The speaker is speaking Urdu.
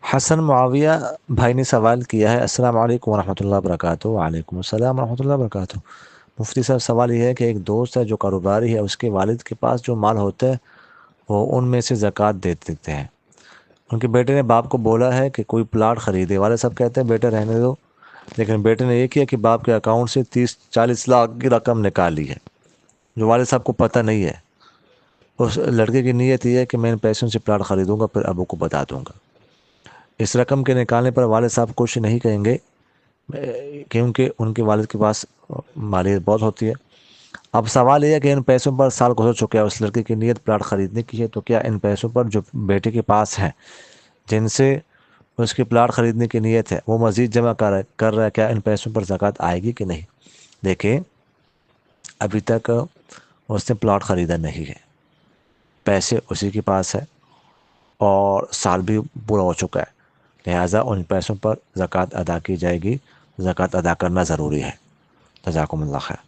حسن معاویہ بھائی نے سوال کیا ہے، السلام علیکم ورحمۃ اللہ وبرکاتہ۔ وعلیکم السلام ورحمۃ اللہ وبرکاتہ۔ مفتی صاحب، سوال یہ ہے کہ ایک دوست ہے جو کاروباری ہے، اس کے والد کے پاس جو مال ہوتا ہے وہ ان میں سے زکوٰۃ دے دیتے ہیں۔ ان کے بیٹے نے باپ کو بولا ہے کہ کوئی پلاٹ خریدے، والد صاحب کہتے ہیں بیٹے رہنے دو، لیکن بیٹے نے یہ کیا کہ باپ کے اکاؤنٹ سے 30-40 لاکھ کی رقم نکال لی ہے، جو والد صاحب کو پتہ نہیں ہے۔ اس لڑکے کی نیت یہ ہے کہ میں ان پیسوں سے پلاٹ خریدوں گا، پھر ابو کو بتا دوں گا۔ اس رقم کے نکالنے پر والد صاحب کچھ نہیں کہیں گے، کیونکہ ان کے والد کے پاس مالیت بہت ہوتی ہے۔ اب سوال یہ ہے کہ ان پیسوں پر سال گزر چکا ہے، اس لڑکے کی نیت پلاٹ خریدنے کی ہے، تو کیا ان پیسوں پر جو بیٹے کے پاس ہیں، جن سے اس کی پلاٹ خریدنے کی نیت ہے، وہ مزید جمع کر رہا ہے، کیا ان پیسوں پر زکوٰۃ آئے گی کہ نہیں؟ دیکھیں، ابھی تک اس نے پلاٹ خریدا نہیں ہے، پیسے اسی کے پاس ہے اور سال بھی پورا ہو چکا ہے، لہٰذا ان پیسوں پر زکوٰۃ ادا کی جائے گی۔ زکوٰۃ ادا کرنا ضروری ہے۔ جزاکم اللہ خیر۔